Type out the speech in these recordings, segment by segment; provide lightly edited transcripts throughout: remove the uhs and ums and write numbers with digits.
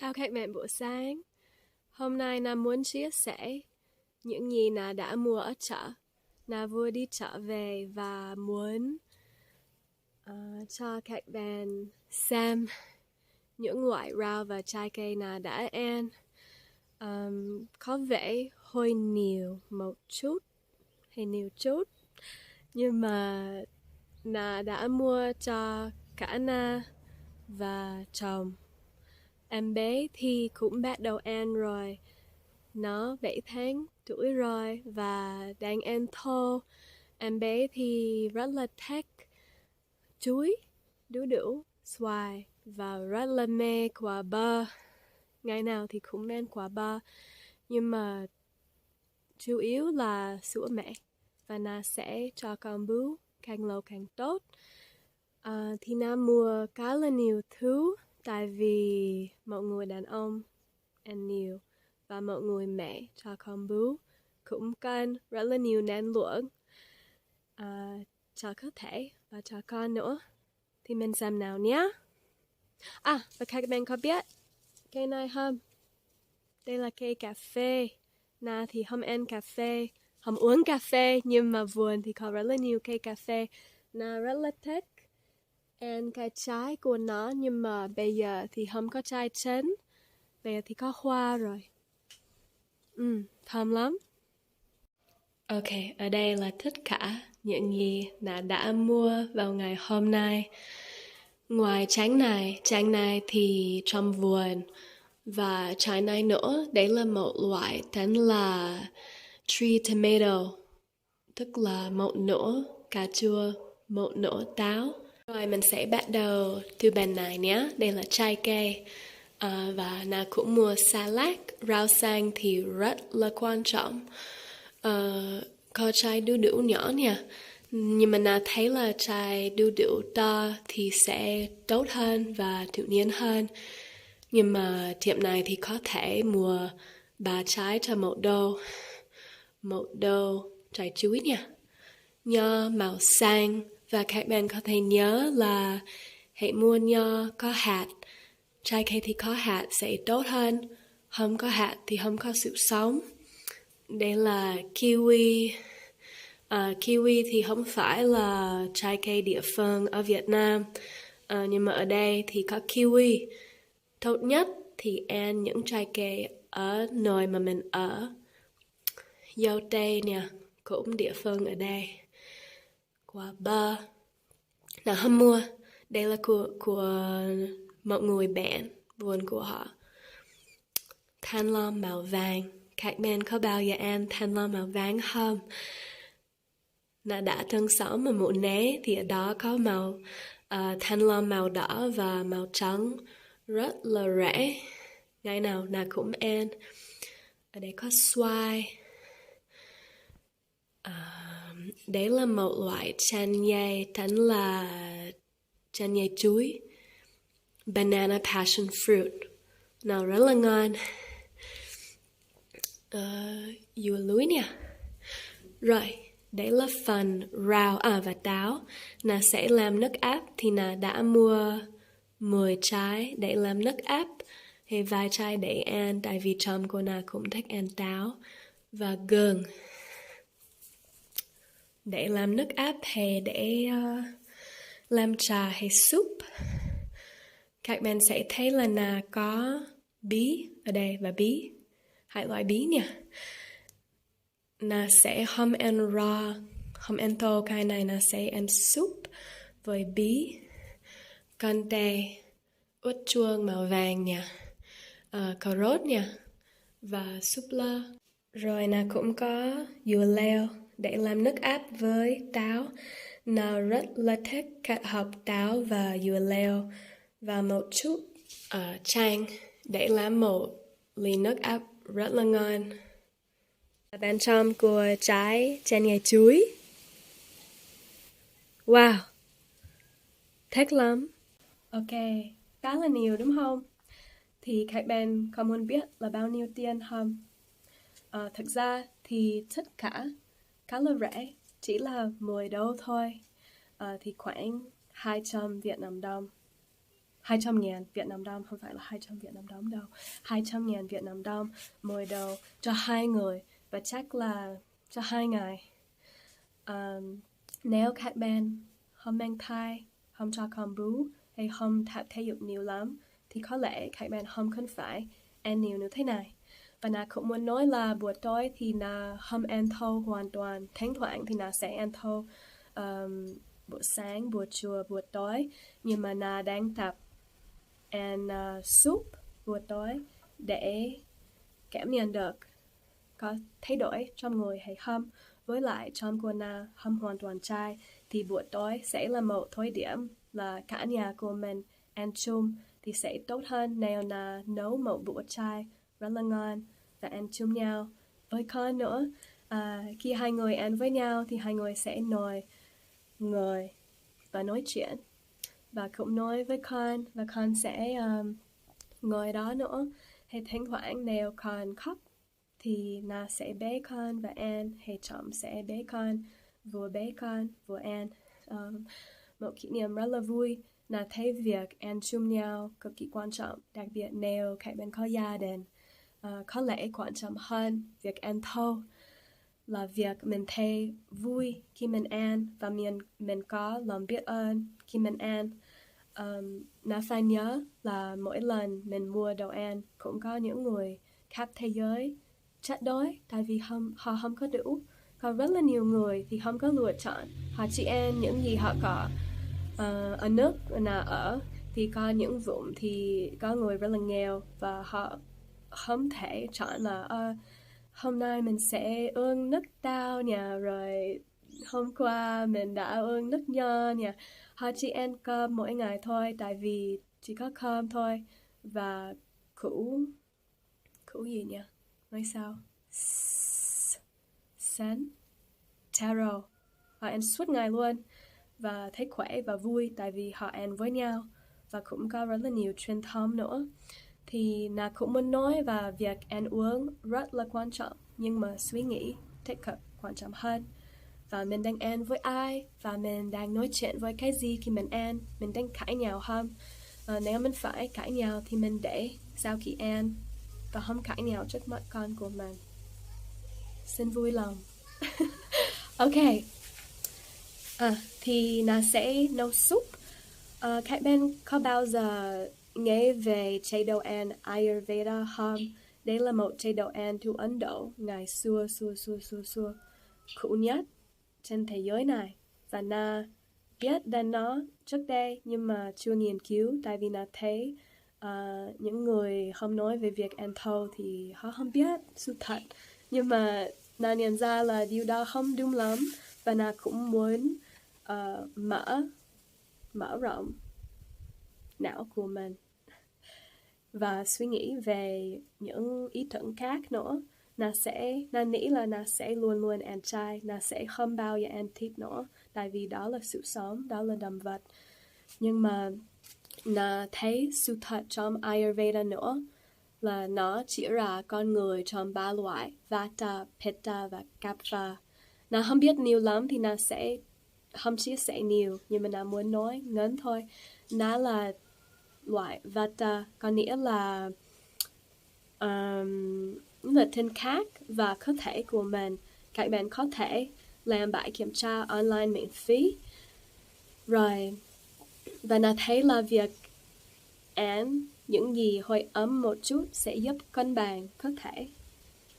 Chào các bạn buổi sáng. Hôm nay Na muốn chia sẻ những gì Na đã mua ở chợ. Na vừa đi chợ về và muốn cho các bạn xem những loại rau và trái cây Na đã ăn. Có vẻ hơi nhiều một chút hay nhiều chút, nhưng mà Na đã mua cho cả Na và chồng. Em bé thì cũng bắt đầu ăn rồi. Nó 7 tháng tuổi rồi và đang ăn thô. Em bé thì rất là thích chuối, đu đủ, xoài và rất là mê quả bơ. Ngày nào thì cũng ăn quả bơ. Nhưng mà chủ yếu là sữa mẹ. Và Na sẽ cho con bú càng lâu càng tốt. Thì Na mua khá là nhiều thứ. Tại vì một người đàn ông ăn nhiều và một người mẹ cho con bú cũng cần rất là nhiều năng lượng cho cơ thể và cho con nữa. Thì mình xem nào nhé. Và các bạn có biết cây này không? Đây là cây cà phê. Na thì không ăn cà phê, không uống cà phê, nhưng mà vườn thì có rất là nhiều cây cà phê. Na rất là thích ăn cái trái của nó, nhưng mà bây giờ thì không có trái chín. Bây giờ thì có hoa rồi. Thơm lắm. Ok, ở đây là tất cả những gì Na đã mua vào ngày hôm nay. Ngoài trái này thì trong vườn. Và trái này nữa, đấy là một loại tên là tree tomato. Tức là một nửa cà chua, một nửa táo. Rồi mình sẽ bắt đầu từ bên này nhé. Đây là trái cây. Và Na cũng mua salad, rau xanh thì rất là quan trọng. Có trái đu đủ nhỏ nha. Nhưng mà Na thấy là trái đu đủ to thì sẽ tốt hơn và tự nhiên hơn. Nhưng mà tiệm này thì có thể mua 3 trái cho một đô. Một đô trái chuối nha. Nho màu xanh. Và các bạn có thể nhớ là hãy mua nho có hạt. Trái cây thì có hạt sẽ tốt hơn. Không có hạt thì không có sự sống. Đây là kiwi. Kiwi thì không phải là trái cây địa phương ở Việt Nam. Nhưng mà ở đây thì có kiwi. Tốt nhất thì ăn những trái cây ở nơi mà mình ở. Dâu tây nè, cũng địa phương ở đây. Quả bơ. Nào không mua. Đây là của một người bạn, vườn của họ. Thanh long màu vàng. Các bạn có bao giờ ăn thanh long màu vàng không? Na đã từng sống ở Mũ Né thì ở đó có màu thanh long màu đỏ và màu trắng rất là rẻ. Ngày nào Na cũng ăn. Ở đây có xoài. Đấy là một loại chanh dây tên là chanh dây chuối. Banana passion fruit. Nào rất là ngon. Dưa lưới nè. Rồi, đấy là phần rau và táo. Na sẽ làm nước áp thì Na đã mua 10 trái để làm nước áp. Hay vài trái để ăn, tại vì chồng của Na cũng thích ăn táo. Và gừng. Để làm nước áp hay để làm trà hay súp. Các bạn sẽ thấy là Na có bí ở đây và bí. 2 loại bí nha. Na sẽ không ăn raw, không ăn tô cái này. Na sẽ ăn súp với bí. Con tê, ớt chuông màu vàng nha. Cà rốt nha. Và súp lơ. Rồi Na cũng có dừa leo để làm nước áp với táo. Na rất là thích kết hợp táo và dừa leo và một chút chanh để làm một ly nước áp rất là ngon. Bên trong của trái chanh dây chuối. Wow, thích lắm. Ok, khá là nhiều đúng không? Thì các bạn có muốn biết là bao nhiêu tiền không? Thực ra thì tất cả khá là rẻ, chỉ là 10 đô thôi. Thì khoảng 200 Việt Nam đồng. 200.000 Việt Nam đồng, không phải là 200 Việt Nam đồng đâu, 200.000 Việt Nam đồng mỗi đầu cho 2 người, và chắc là cho 2 ngày. Nếu các bạn không mang thai, không cho con bú hay không tập thể dục nhiều lắm thì có lẽ các bạn không cần phải ăn nhiều như thế này. Và Na cũng muốn nói là buổi tối thì Na không ăn thâu hoàn toàn, thỉnh thoảng thì Na sẽ ăn thâu buổi sáng, buổi trưa, buổi tối, nhưng mà Na đang tập ăn súp buổi tối để cảm nhận được có thay đổi trong người hay không. Với lại trong của Na không hoàn toàn chay thì buổi tối sẽ là một thời điểm là cả nhà của mình ăn chung thì sẽ tốt hơn nếu Na nấu một bữa chay rất là ngon và ăn chung nhau với con nữa. Khi hai người ăn với nhau thì hai người sẽ ngồi và nói chuyện và cũng nói với con, và con sẽ ngồi đó nữa. Hay thỉnh thoảng nếu con khóc thì Na sẽ bế con và ăn, hay chồng sẽ bế con vừa ăn. Một kỷ niệm rất là vui. Na thấy việc ăn chung nhau cực kỳ quan trọng, đặc biệt nếu các bạn có gia đình. Có lẽ quan trọng hơn việc ăn thâu là việc mình thấy vui khi mình ăn và mình có lòng biết ơn khi mình ăn. Na phải nhớ là mỗi lần mình mua đồ ăn cũng có những người khắp thế giới chết đói tại vì họ không có đủ. Có rất là nhiều người thì không có lựa chọn, họ chỉ ăn những gì họ có. Ở nước nào ở thì có những vùng thì có người rất là nghèo và họ không thể chọn là hôm nay mình sẽ uống nước tao nha, rồi hôm qua mình đã uống nước nho nha. Họ chỉ ăn cơm mỗi ngày thôi, tại vì chỉ có cơm thôi và củ gì nhỉ? Nói sao? Sắn, taro. Họ ăn suốt ngày luôn và thấy khỏe và vui tại vì họ ăn với nhau, và cũng có rất là nhiều truyền thống nữa. Thì Na cũng muốn nói và việc ăn uống rất là quan trọng, nhưng mà suy nghĩ tích cực quan trọng hơn. Và mình đang ăn với ai, và mình đang nói chuyện với cái gì khi mình ăn, mình đang cãi nhau không? Nếu mình phải cãi nhau thì mình để sau khi ăn và không cãi nhau trước mặt con của mình. Xin vui lòng. Ok. Thì Na sẽ nấu súp. Các bạn có bao giờ nghe về chế độ ăn Ayurveda không? Đây là một chế độ ăn từ Ấn Độ ngày xưa cũ nhất trên thế giới này. Và Na biết đến nó trước đây nhưng mà chưa nghiên cứu, tại vì Na thấy những người không nói về việc ăn thâu thì họ không biết sự thật. Nhưng mà Na nhận ra là điều đó không đúng lắm, và Na cũng muốn mở rộng não của mình và suy nghĩ về những ý tưởng khác nữa. Na nghĩ là Na sẽ luôn luôn ăn chay, Na sẽ không bao giờ ăn thịt nữa, tại vì đó là sự sống, đó là động vật. Nhưng mà Na thấy sự thật trong Ayurveda nữa là nó chỉ ra con người trong 3 loại: Vata, Pitta và Kapha. Na không biết nhiều lắm thì Na sẽ không chia sẻ nhiều, nhưng mà Na muốn nói ngắn thôi. Na là loại Vata, có nghĩa là thân khác và cơ thể của mình. Các bạn có thể làm bài kiểm tra online miễn phí. Rồi, và Na thấy là việc ăn những gì hơi ấm một chút sẽ giúp cân bằng cơ thể.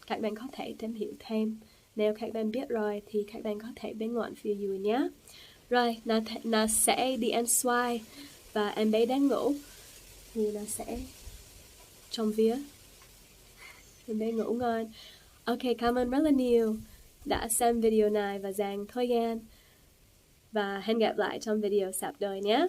Các bạn có thể tìm hiểu thêm. Nếu các bạn biết rồi thì các bạn có thể bình luận phía dưới nhé. Rồi, Na sẽ đi ăn xoài và em bé đang ngủ thì Na sẽ trông vía em bé ngủ ngon. Ok, cảm ơn rất là nhiều đã xem video này và dành thời gian, và hẹn gặp lại trong video sắp tới nhé.